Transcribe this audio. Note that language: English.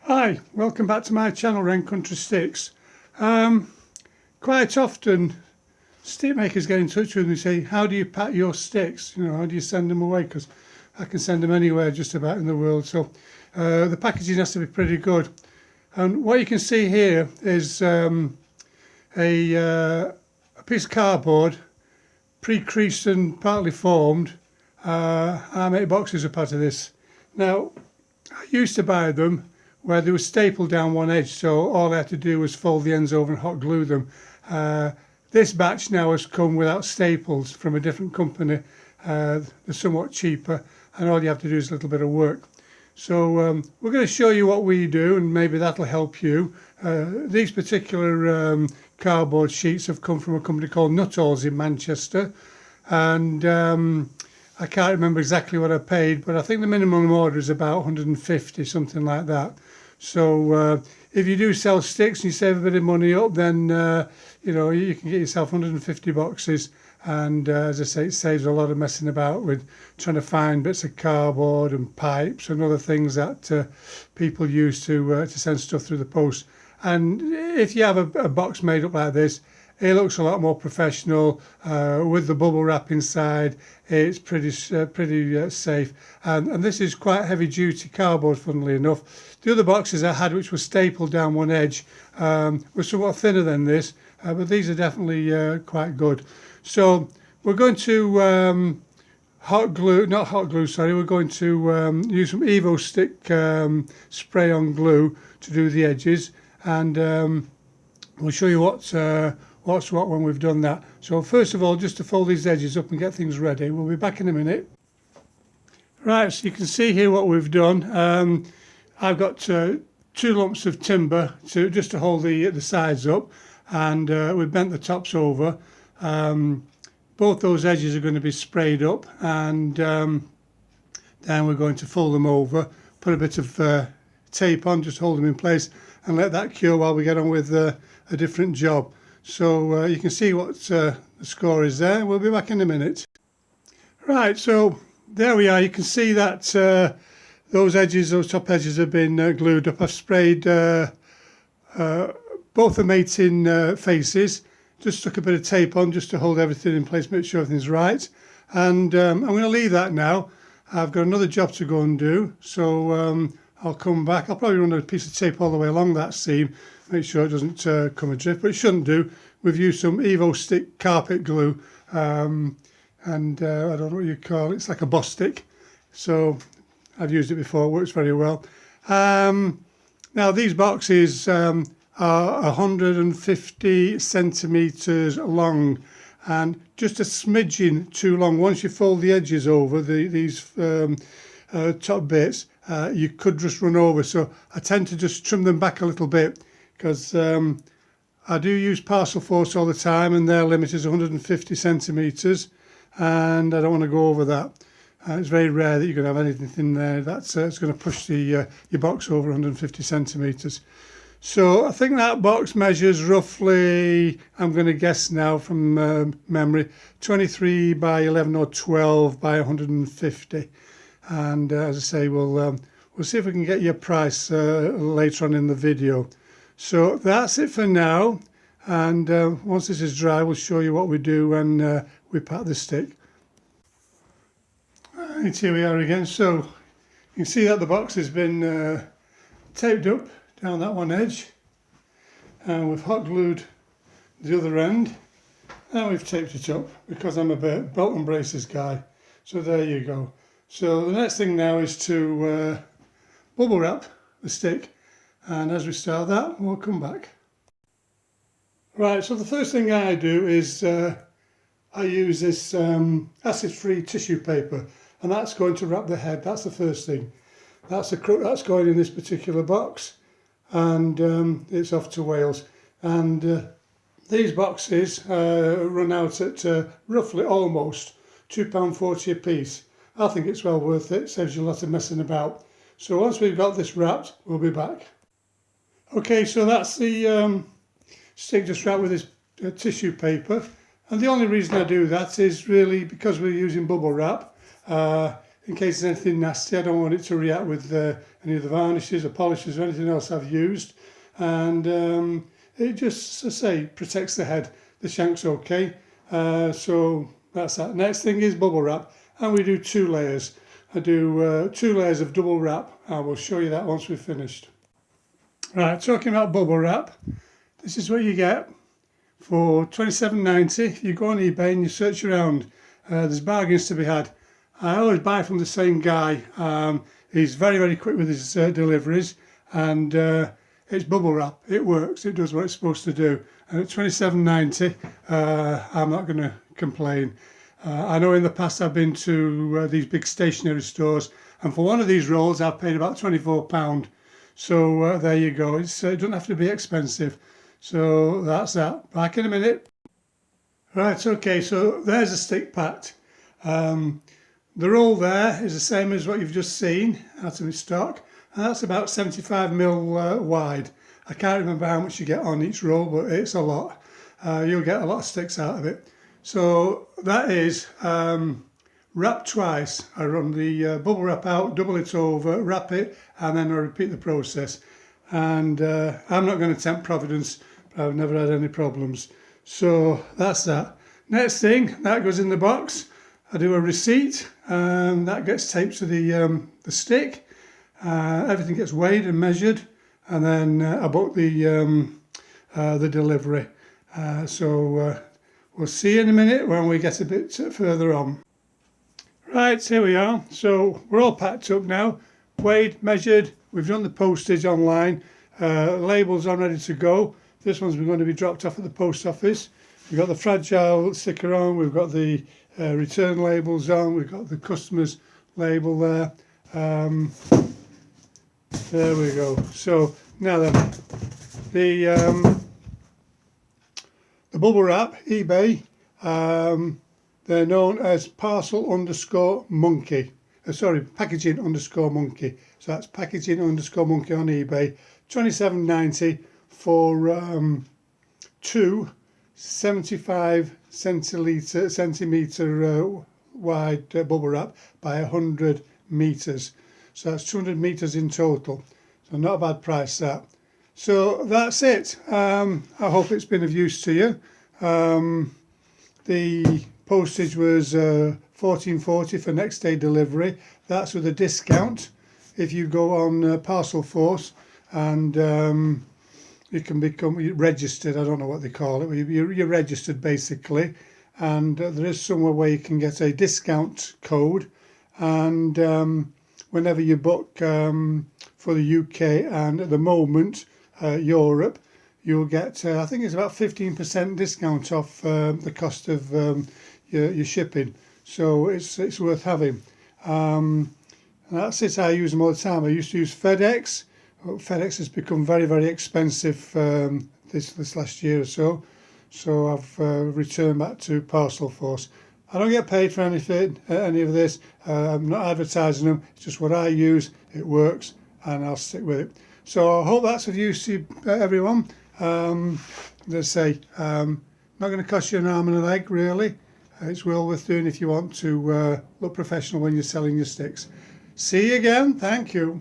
Hi, welcome back to my channel, Wren Country Sticks. Quite often stick makers get in touch with me and say, how do you pack your sticks? You know, how do you send them away? Because I can send them anywhere just about in the world. So the packaging has to be pretty good. And what you can see here is a piece of cardboard, pre-creased and partly formed. I make boxes of part of this. Now, I used to buy them where they were stapled down one edge, so all I had to do was fold the ends over and hot glue them. This batch now has come without staples from a different company. They're somewhat cheaper, and all you have to do is a little bit of work. So we're going to show you what we do, and maybe that'll help you. These particular cardboard sheets have come from a company called Nuttall's in Manchester, and I can't remember exactly what I paid, but I think the minimum order is about 150, something like that. So if you do sell sticks and you save a bit of money up, then you know, you can get yourself 150 boxes. And as I say, it saves a lot of messing about with trying to find bits of cardboard and pipes and other things that people use to send stuff through the post. And if you have a box made up like this, it looks a lot more professional with the bubble wrap inside. It's pretty safe, and this is quite heavy duty cardboard, funnily enough. The other boxes I had, which were stapled down one edge, were somewhat thinner than this, but these are definitely quite good. So we're going to we're going to use some Evo-Stik spray on glue to do the edges, and we'll show you what's what when we've done that. So first of all, just to fold these edges up and get things ready. We'll be back in a minute. Right, so you can see here what we've done. I've got 2 lumps of timber just to hold the sides up, and we've bent the tops over. Both those edges are going to be sprayed up, and then we're going to fold them over, put a bit of tape on, just hold them in place, and let that cure while we get on with a different job. So you can see what the score is there. We'll be back in a minute. Right, so there we are. You can see that those top edges have been glued up. I've sprayed both the mating faces. Just stuck a bit of tape on just to hold everything in place, make sure everything's right. And I'm going to leave that now. I've got another job to go and do, so I'll come back. I'll probably run a piece of tape all the way along that seam, make sure it doesn't come adrift, but it shouldn't do. We've used some Evo-Stik carpet glue, and I don't know what you call it. It's like a boss stick. So I've used it before, it works very well. Now these boxes are 150 centimetres long, and just a smidgen too long. Once you fold the edges over, these top bits, you could just run over. So I tend to just trim them back a little bit, because I do use Parcel Force all the time, and their limit is 150 centimetres, and I don't want to go over that. It's very rare that you're going to have anything there that's it's going to push your box over 150 centimetres. So I think that box measures roughly, I'm going to guess now from memory, 23 by 11 or 12 by 150. And as I say, we'll see if we can get you a price later on in the video. So that's it for now, and once this is dry, we'll show you what we do when we pack the stick. Right, here we are again. So you can see that the box has been taped up down that one edge, and we've hot glued the other end, and we've taped it up because I'm a belt and braces guy. So there you go. So the next thing now is to bubble wrap the stick, and as we start that, we'll come back. Right, so the first thing I do is I use this acid-free tissue paper, and that's going to wrap the head. That's the first thing. That's going in this particular box, and it's off to Wales. And these boxes run out at roughly almost £2.40 a piece. I think it's well worth it. Saves you a lot of messing about. So once we've got this wrapped, we'll be back. Okay, so that's the stick just wrapped with this tissue paper, and the only reason I do that is really because we're using bubble wrap. in case there's anything nasty. I don't want it to react with any of the varnishes or polishes or anything else I've used. And it just, as I say, protects the head. The shank's okay. So that's that. Next thing is bubble wrap, and we do 2 layers. I do 2 layers of double wrap. I will show you that once we've finished. Right, talking about bubble wrap, this is what you get for £27.90. If you go on eBay and you search around, there's bargains to be had. I always buy from the same guy. He's very, very quick with his deliveries, and it's bubble wrap. It works. It does what it's supposed to do. And at £27.90, I'm not going to complain. I know in the past I've been to these big stationery stores, and for one of these rolls I've paid about £24. So there you go. It doesn't have to be expensive. So that's that. Back in a minute. Right, okay, so there's a stick packed. The roll there is the same as what you've just seen out of my stock, and that's about 75mm wide. I can't remember how much you get on each roll, but it's a lot. You'll get a lot of sticks out of it. So that is wrap twice. I run the bubble wrap out, double it over, wrap it, and then I repeat the process. And I'm not going to tempt Providence. I've never had any problems. So that's that. Next thing, that goes in the box. I do a receipt, and that gets taped to the stick. Everything gets weighed and measured, and then I book the delivery. So we'll see in a minute when we get a bit further on. Right, here we are. So we're all packed up now, weighed, measured. We've done the postage online. Labels are ready to go. This one's going to be dropped off at the post office. We've got the fragile sticker on. We've got the return labels on. We've got the customer's label there. There we go. So now then, the bubble wrap, eBay, they're known as parcel_monkey. Sorry, packaging_monkey. So that's packaging_monkey on eBay. £27.90 for 2 75 centimetre wide bubble wrap by 100 metres. So that's 200 metres in total. So not a bad price that. So that's it. I hope it's been of use to you. The postage was £14.40 for next day delivery. That's with a discount if you go on Parcelforce, and you can become registered. I don't know what they call it. You're registered basically, and there is somewhere where you can get a discount code, and whenever you book for the UK and at the moment Europe, you'll get I think it's about 15% discount off the cost of your shipping. So it's worth having. And that's it. I use them all the time. I used to use FedEx. FedEx has become very, very expensive this last year or so. So I've returned back to Parcelforce. I don't get paid for anything, any of this. I'm not advertising them. It's just what I use. It works, and I'll stick with it. So I hope that's of use to everyone. Let's say, not going to cost you an arm and a leg, really. It's well worth doing if you want to look professional when you're selling your sticks. See you again. Thank you.